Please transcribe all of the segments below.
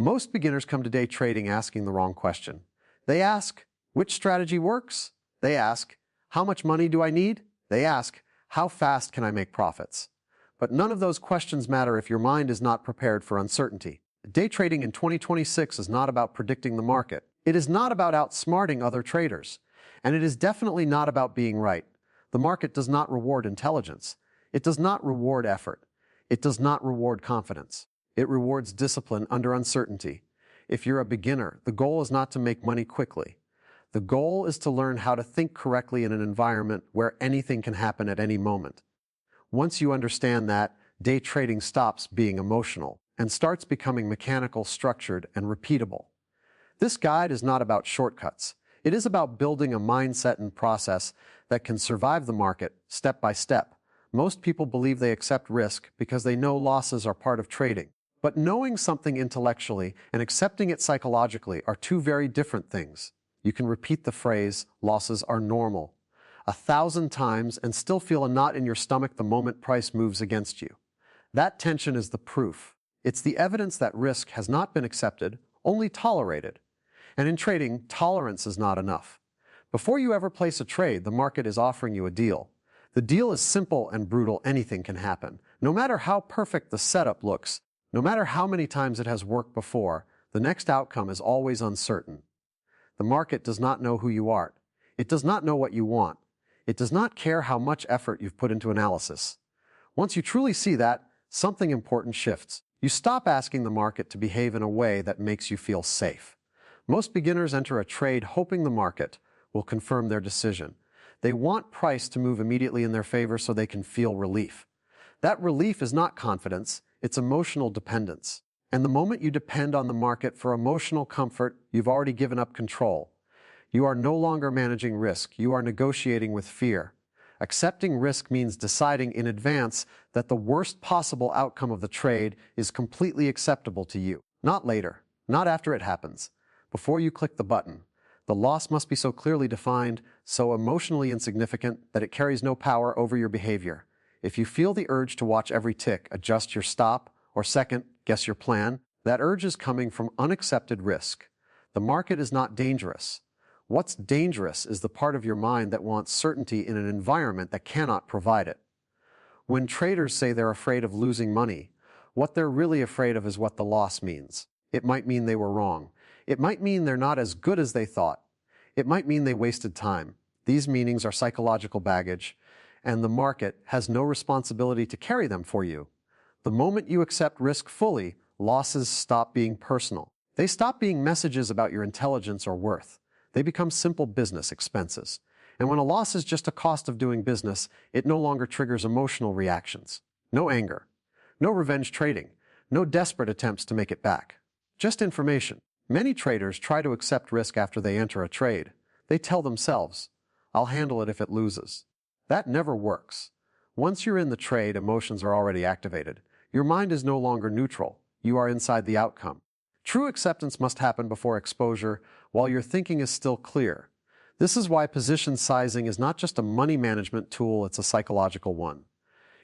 Most beginners come to day trading asking the wrong question. They ask, which strategy works? They ask, how much money do I need? They ask, how fast can I make profits? But none of those questions matter if your mind is not prepared for uncertainty. Day trading in 2026 is not about predicting the market. It is not about outsmarting other traders. And it is definitely not about being right. The market does not reward intelligence. It does not reward effort. It does not reward confidence. It rewards discipline under uncertainty. If you're a beginner, the goal is not to make money quickly. The goal is to learn how to think correctly in an environment where anything can happen at any moment. Once you understand that, day trading stops being emotional and starts becoming mechanical, structured, and repeatable. This guide is not about shortcuts. It is about building a mindset and process that can survive the market step by step. Most people believe they accept risk because they know losses are part of trading. But knowing something intellectually and accepting it psychologically are two very different things. You can repeat the phrase, losses are normal, 1,000 times and still feel a knot in your stomach the moment price moves against you. That tension is the proof. It's the evidence that risk has not been accepted, only tolerated. And in trading, tolerance is not enough. Before you ever place a trade, the market is offering you a deal. The deal is simple and brutal. Anything can happen. No matter how perfect the setup looks, no matter how many times it has worked before, the next outcome is always uncertain. The market does not know who you are. It does not know what you want. It does not care how much effort you've put into analysis. Once you truly see that, something important shifts. You stop asking the market to behave in a way that makes you feel safe. Most beginners enter a trade hoping the market will confirm their decision. They want price to move immediately in their favor so they can feel relief. That relief is not confidence, it's emotional dependence. And the moment you depend on the market for emotional comfort, you've already given up control. You are no longer managing risk, you are negotiating with fear. Accepting risk means deciding in advance that the worst possible outcome of the trade is completely acceptable to you. Not later, not after it happens, before you click the button. The loss must be so clearly defined, so emotionally insignificant that it carries no power over your behavior. If you feel the urge to watch every tick, adjust your stop, or second, guess your plan, that urge is coming from unaccepted risk. The market is not dangerous. What's dangerous is the part of your mind that wants certainty in an environment that cannot provide it. When traders say they're afraid of losing money, what they're really afraid of is what the loss means. It might mean they were wrong. It might mean they're not as good as they thought. It might mean they wasted time. These meanings are psychological baggage, and the market has no responsibility to carry them for you. The moment you accept risk fully, losses stop being personal. They stop being messages about your intelligence or worth. They become simple business expenses. And when a loss is just a cost of doing business, it no longer triggers emotional reactions. No anger. No revenge trading. No desperate attempts to make it back. Just information. Many traders try to accept risk after they enter a trade. They tell themselves, I'll handle it if it loses. That never works. Once you're in the trade, emotions are already activated. Your mind is no longer neutral. You are inside the outcome. True acceptance must happen before exposure, while your thinking is still clear. This is why position sizing is not just a money management tool, it's a psychological one.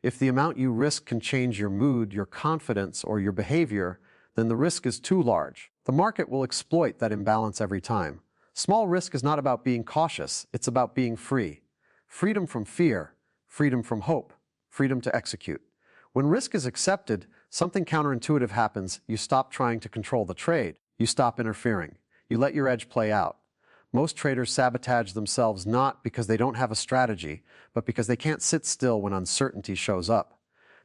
If the amount you risk can change your mood, your confidence, or your behavior, then the risk is too large. The market will exploit that imbalance every time. Small risk is not about being cautious, it's about being free. Freedom from fear, freedom from hope, freedom to execute. When risk is accepted, something counterintuitive happens. You stop trying to control the trade. You stop interfering. You let your edge play out. Most traders sabotage themselves not because they don't have a strategy, but because they can't sit still when uncertainty shows up.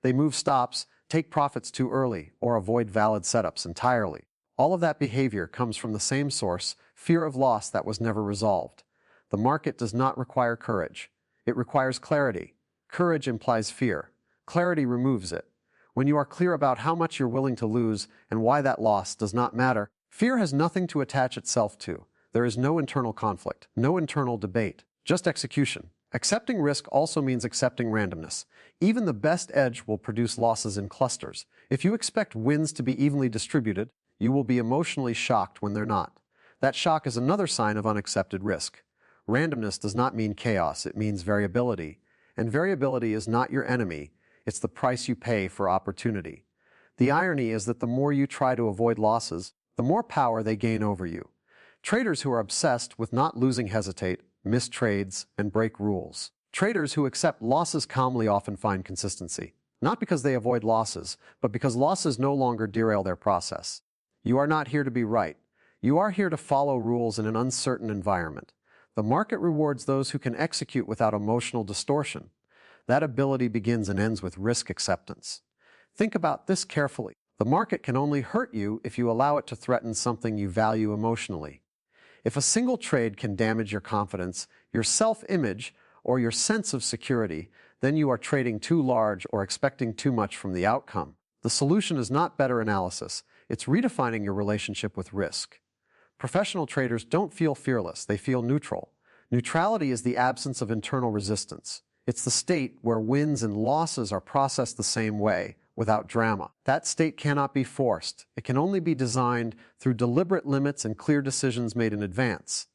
They move stops, take profits too early, or avoid valid setups entirely. All of that behavior comes from the same source, fear of loss that was never resolved. The market does not require courage. It requires clarity. Courage implies fear. Clarity removes it. When you are clear about how much you're willing to lose and why that loss does not matter, fear has nothing to attach itself to. There is no internal conflict, no internal debate, just execution. Accepting risk also means accepting randomness. Even the best edge will produce losses in clusters. If you expect wins to be evenly distributed, you will be emotionally shocked when they're not. That shock is another sign of unaccepted risk. Randomness does not mean chaos, it means variability. And variability is not your enemy, it's the price you pay for opportunity. The irony is that the more you try to avoid losses, the more power they gain over you. Traders who are obsessed with not losing hesitate, miss trades, and break rules. Traders who accept losses calmly often find consistency, not because they avoid losses, but because losses no longer derail their process. You are not here to be right. You are here to follow rules in an uncertain environment. The market rewards those who can execute without emotional distortion. That ability begins and ends with risk acceptance. Think about this carefully. The market can only hurt you if you allow it to threaten something you value emotionally. If a single trade can damage your confidence, your self-image, or your sense of security, then you are trading too large or expecting too much from the outcome. The solution is not better analysis. It's redefining your relationship with risk. Professional traders don't feel fearless, they feel neutral. Neutrality is the absence of internal resistance. It's the state where wins and losses are processed the same way, without drama. That state cannot be forced. It can only be designed through deliberate limits and clear decisions made in advance.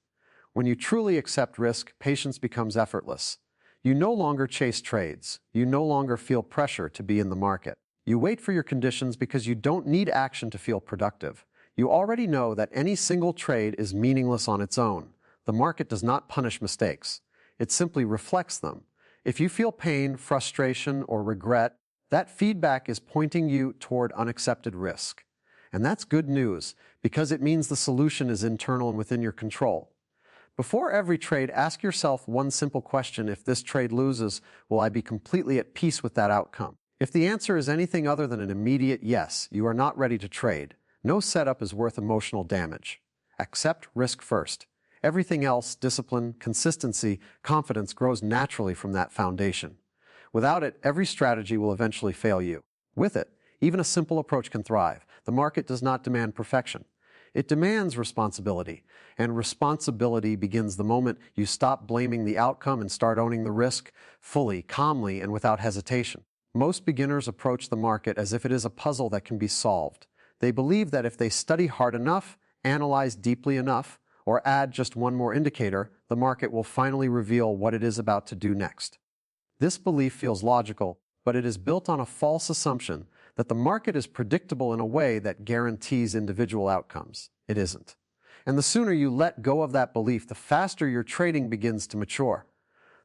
When you truly accept risk, patience becomes effortless. You no longer chase trades. You no longer feel pressure to be in the market. You wait for your conditions because you don't need action to feel productive. You already know that any single trade is meaningless on its own. The market does not punish mistakes. It simply reflects them. If you feel pain, frustration, or regret, that feedback is pointing you toward unaccepted risk. And that's good news, because it means the solution is internal and within your control. Before every trade, ask yourself one simple question: if this trade loses, will I be completely at peace with that outcome? If the answer is anything other than an immediate yes, you are not ready to trade. No setup is worth emotional damage. Accept risk first. Everything else, discipline, consistency, confidence, grows naturally from that foundation. Without it, every strategy will eventually fail you. With it, even a simple approach can thrive. The market does not demand perfection. It demands responsibility, and responsibility begins the moment you stop blaming the outcome and start owning the risk fully, calmly, and without hesitation. Most beginners approach the market as if it is a puzzle that can be solved. They believe that if they study hard enough, analyze deeply enough, or add just one more indicator, the market will finally reveal what it is about to do next. This belief feels logical, but it is built on a false assumption that the market is predictable in a way that guarantees individual outcomes. It isn't. And the sooner you let go of that belief, the faster your trading begins to mature.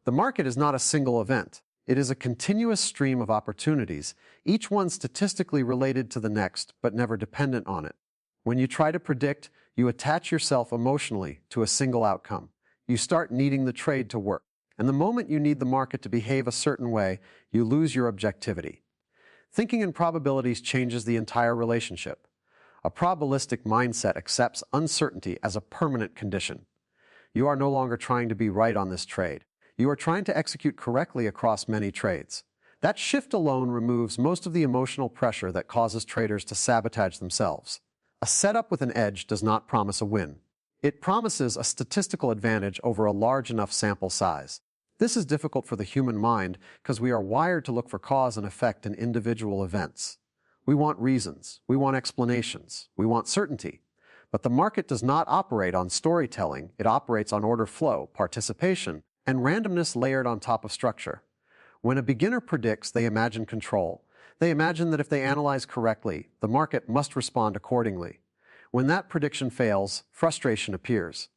The market is not a single event. It is a continuous stream of opportunities, each one statistically related to the next, but never dependent on it. When you try to predict, you attach yourself emotionally to a single outcome. You start needing the trade to work. And the moment you need the market to behave a certain way, you lose your objectivity. Thinking in probabilities changes the entire relationship. A probabilistic mindset accepts uncertainty as a permanent condition. You are no longer trying to be right on this trade. You are trying to execute correctly across many trades. That shift alone removes most of the emotional pressure that causes traders to sabotage themselves. A setup with an edge does not promise a win. It promises a statistical advantage over a large enough sample size. This is difficult for the human mind because we are wired to look for cause and effect in individual events. We want reasons, we want explanations, we want certainty. But the market does not operate on storytelling, it operates on order flow, participation, and randomness layered on top of structure. When a beginner predicts, they imagine control. They imagine that if they analyze correctly, the market must respond accordingly. When that prediction fails, frustration appears.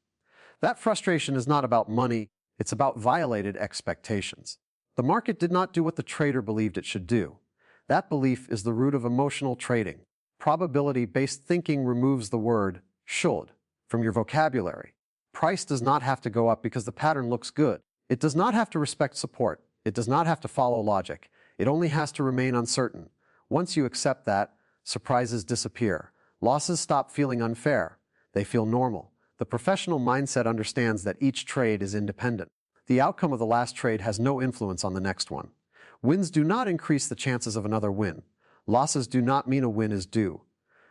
That frustration is not about money, it's about violated expectations. The market did not do what the trader believed it should do. That belief is the root of emotional trading. Probability-based thinking removes the word should from your vocabulary. Price does not have to go up because the pattern looks good. It does not have to respect support. It does not have to follow logic. It only has to remain uncertain. Once you accept that, surprises disappear. Losses stop feeling unfair. They feel normal. The professional mindset understands that each trade is independent. The outcome of the last trade has no influence on the next one. Wins do not increase the chances of another win. Losses do not mean a win is due.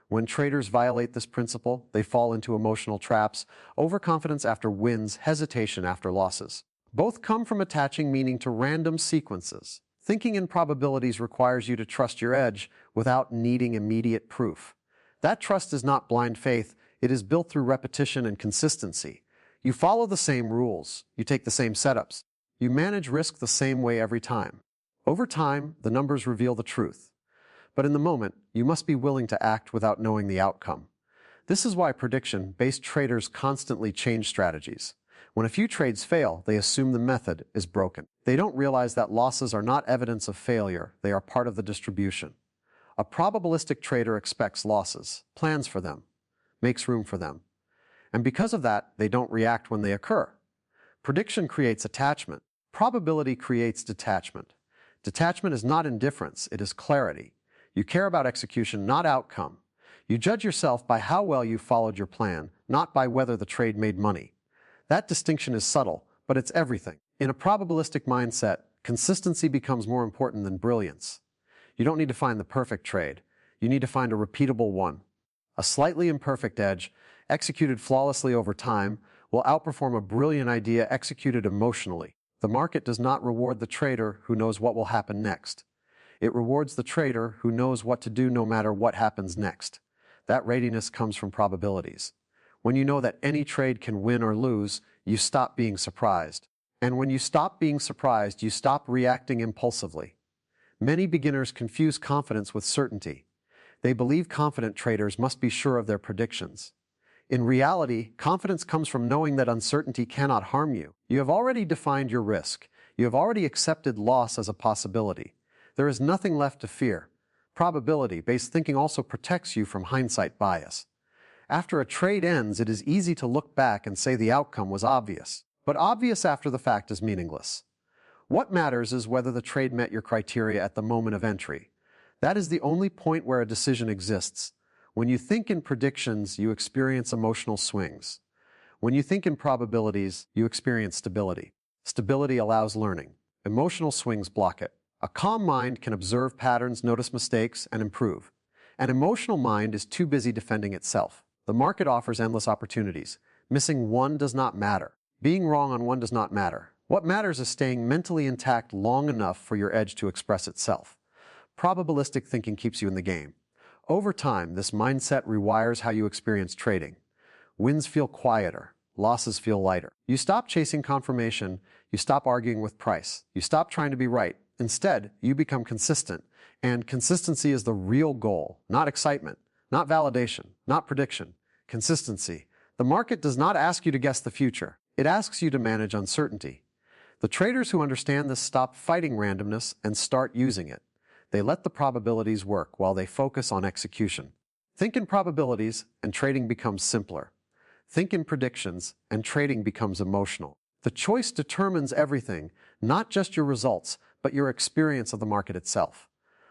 When traders violate this principle, they fall into emotional traps, overconfidence after wins, hesitation after losses. Both come from attaching meaning to random sequences. Thinking in probabilities requires you to trust your edge without needing immediate proof. That trust is not blind faith, it is built through repetition and consistency. You follow the same rules, you take the same setups, you manage risk the same way every time. Over time, the numbers reveal the truth. But in the moment, you must be willing to act without knowing the outcome. This is why prediction-based traders constantly change strategies. When a few trades fail, they assume the method is broken. They don't realize that losses are not evidence of failure, they are part of the distribution. A probabilistic trader expects losses, plans for them, makes room for them. And because of that, they don't react when they occur. Prediction creates attachment. Probability creates detachment. Detachment is not indifference, it is clarity. You care about execution, not outcome. You judge yourself by how well you followed your plan, not by whether the trade made money. That distinction is subtle, but it's everything. In a probabilistic mindset, consistency becomes more important than brilliance. You don't need to find the perfect trade. You need to find a repeatable one. A slightly imperfect edge, executed flawlessly over time, will outperform a brilliant idea executed emotionally. The market does not reward the trader who knows what will happen next. It rewards the trader who knows what to do no matter what happens next. That readiness comes from probabilities. When you know that any trade can win or lose, you stop being surprised. And when you stop being surprised, you stop reacting impulsively. Many beginners confuse confidence with certainty. They believe confident traders must be sure of their predictions. In reality, confidence comes from knowing that uncertainty cannot harm you. You have already defined your risk. You have already accepted loss as a possibility. There is nothing left to fear. Probability-based thinking also protects you from hindsight bias. After a trade ends, it is easy to look back and say the outcome was obvious. But obvious after the fact is meaningless. What matters is whether the trade met your criteria at the moment of entry. That is the only point where a decision exists. When you think in predictions, you experience emotional swings. When you think in probabilities, you experience stability. Stability allows learning. Emotional swings block it. A calm mind can observe patterns, notice mistakes, and improve. An emotional mind is too busy defending itself. The market offers endless opportunities. Missing one does not matter. Being wrong on one does not matter. What matters is staying mentally intact long enough for your edge to express itself. Probabilistic thinking keeps you in the game. Over time, this mindset rewires how you experience trading. Wins feel quieter. Losses feel lighter. You stop chasing confirmation. You stop arguing with price. You stop trying to be right. Instead, you become consistent. And consistency is the real goal, not excitement, not validation, not prediction. Consistency. The market does not ask you to guess the future. It asks you to manage uncertainty. The traders who understand this stop fighting randomness and start using it. They let the probabilities work while they focus on execution. Think in probabilities and trading becomes simpler. Think in predictions and trading becomes emotional. The choice determines everything, not just your results, but your experience of the market itself.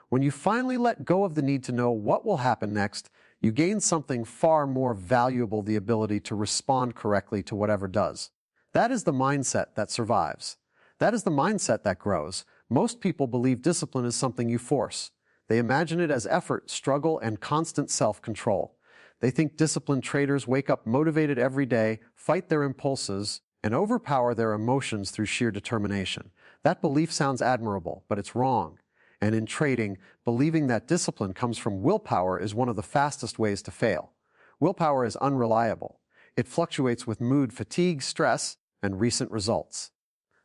When you finally let go of the need to know what will happen next, you gain something far more valuable, the ability to respond correctly to whatever does. That is the mindset that survives. That is the mindset that grows. Most people believe discipline is something you force. They imagine it as effort, struggle, and constant self-control. They think disciplined traders wake up motivated every day, fight their impulses, and overpower their emotions through sheer determination. That belief sounds admirable, but it's wrong. And in trading, believing that discipline comes from willpower is one of the fastest ways to fail. Willpower is unreliable. It fluctuates with mood, fatigue, stress, and recent results.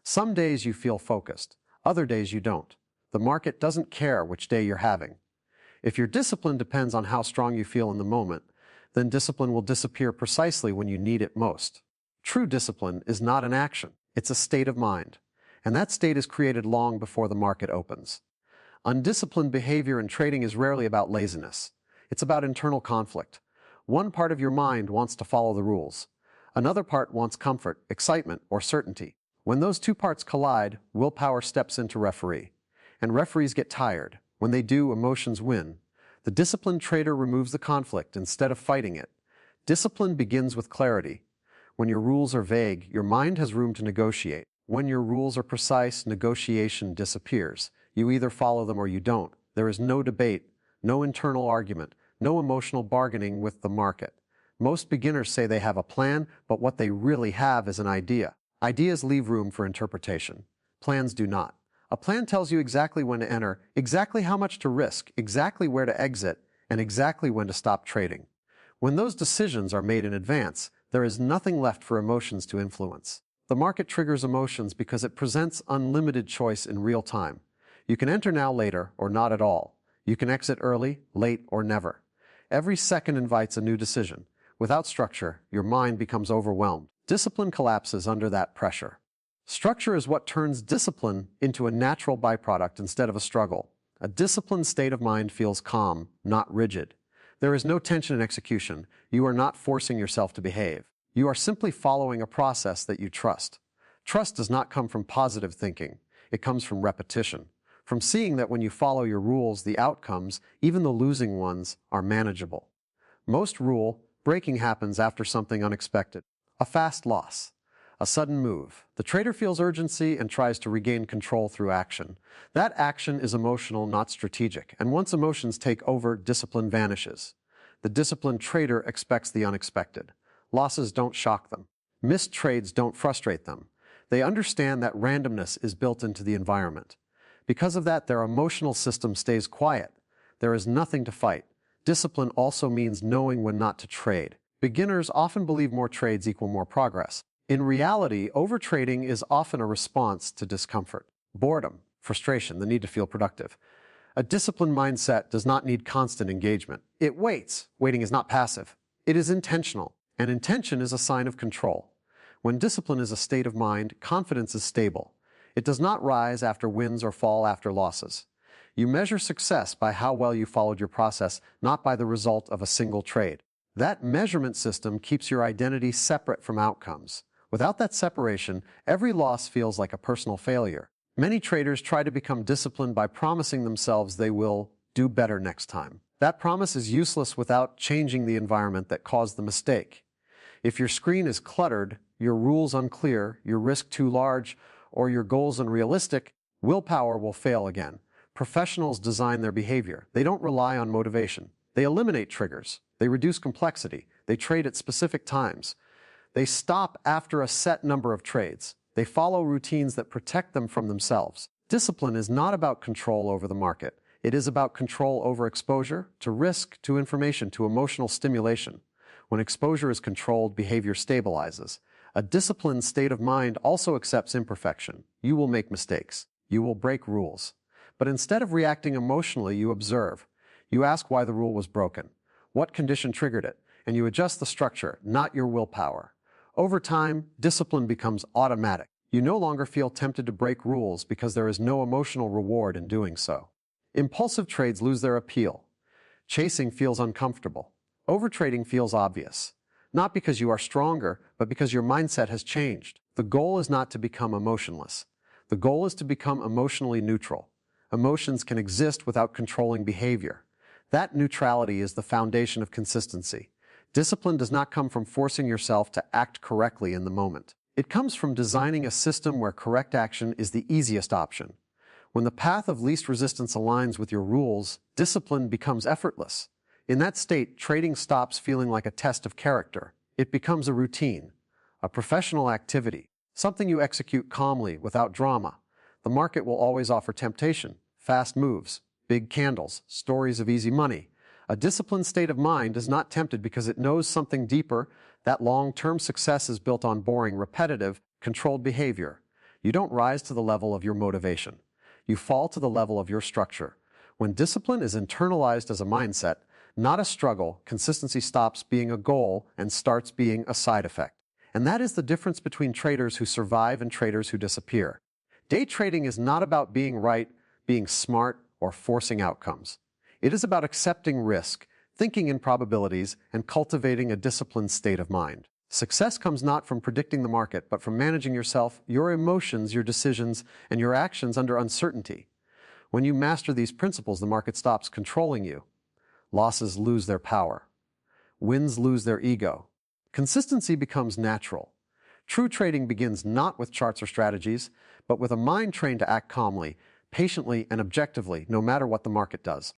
Some days you feel focused. Other days you don't. The market doesn't care which day you're having. If your discipline depends on how strong you feel in the moment, then discipline will disappear precisely when you need it most. True discipline is not an action. It's a state of mind. And that state is created long before the market opens. Undisciplined behavior in trading is rarely about laziness. It's about internal conflict. One part of your mind wants to follow the rules. Another part wants comfort, excitement, or certainty. When those two parts collide, willpower steps in to referee. And referees get tired. When they do, emotions win. The disciplined trader removes the conflict instead of fighting it. Discipline begins with clarity. When your rules are vague, your mind has room to negotiate. When your rules are precise, negotiation disappears. You either follow them or you don't. There is no debate, no internal argument, no emotional bargaining with the market. Most beginners say they have a plan, but what they really have is an idea. Ideas leave room for interpretation. Plans do not. A plan tells you exactly when to enter, exactly how much to risk, exactly where to exit, and exactly when to stop trading. When those decisions are made in advance, there is nothing left for emotions to influence. The market triggers emotions because it presents unlimited choice in real time. You can enter now, later, or not at all. You can exit early, late, or never. Every second invites a new decision. Without structure, your mind becomes overwhelmed. Discipline collapses under that pressure. Structure is what turns discipline into a natural byproduct instead of a struggle. A disciplined state of mind feels calm, not rigid. There is no tension in execution. You are not forcing yourself to behave. You are simply following a process that you trust. Trust does not come from positive thinking. It comes from repetition, from seeing that when you follow your rules, the outcomes, even the losing ones, are manageable. Most rule breaking happens after something unexpected. A fast loss, a sudden move. The trader feels urgency and tries to regain control through action. That action is emotional, not strategic, and once emotions take over, discipline vanishes. The disciplined trader expects the unexpected. Losses don't shock them. Missed trades don't frustrate them. They understand that randomness is built into the environment. Because of that, their emotional system stays quiet. There is nothing to fight. Discipline also means knowing when not to trade. Beginners often believe more trades equal more progress. In reality, overtrading is often a response to discomfort, boredom, frustration, the need to feel productive. A disciplined mindset does not need constant engagement. It waits. Waiting is not passive. It is intentional, and intention is a sign of control. When discipline is a state of mind, confidence is stable. It does not rise after wins or fall after losses. You measure success by how well you followed your process, not by the result of a single trade. That measurement system keeps your identity separate from outcomes. Without that separation, every loss feels like a personal failure. Many traders try to become disciplined by promising themselves they will do better next time. That promise is useless without changing the environment that caused the mistake. If your screen is cluttered, your rules unclear, your risk too large, or your goals unrealistic, willpower will fail again. Professionals design their behavior. They don't rely on motivation. They eliminate triggers. They reduce complexity. They trade at specific times. They stop after a set number of trades. They follow routines that protect them from themselves. Discipline is not about control over the market. It is about control over exposure, to risk, to information, to emotional stimulation. When exposure is controlled, behavior stabilizes. A disciplined state of mind also accepts imperfection. You will make mistakes. You will break rules. But instead of reacting emotionally, you observe. You ask why the rule was broken, what condition triggered it, and you adjust the structure, not your willpower. Over time, discipline becomes automatic. You no longer feel tempted to break rules because there is no emotional reward in doing so. Impulsive trades lose their appeal. Chasing feels uncomfortable. Overtrading feels obvious. Not because you are stronger, but because your mindset has changed. The goal is not to become emotionless. The goal is to become emotionally neutral. Emotions can exist without controlling behavior. That neutrality is the foundation of consistency. Discipline does not come from forcing yourself to act correctly in the moment. It comes from designing a system where correct action is the easiest option. When the path of least resistance aligns with your rules, discipline becomes effortless. In that state, trading stops feeling like a test of character. It becomes a routine, a professional activity, something you execute calmly without drama. The market will always offer temptation, fast moves, big candles, stories of easy money. A disciplined state of mind is not tempted because it knows something deeper. That long-term success is built on boring, repetitive, controlled behavior. You don't rise to the level of your motivation. You fall to the level of your structure. When discipline is internalized as a mindset, not a struggle, consistency stops being a goal and starts being a side effect. And that is the difference between traders who survive and traders who disappear. Day trading is not about being right, being smart, or forcing outcomes. It is about accepting risk, thinking in probabilities, and cultivating a disciplined state of mind. Success comes not from predicting the market, but from managing yourself, your emotions, your decisions, and your actions under uncertainty. When you master these principles, the market stops controlling you. Losses lose their power. Wins lose their ego. Consistency becomes natural. True trading begins not with charts or strategies, but with a mind trained to act calmly, patiently, and objectively, no matter what the market does.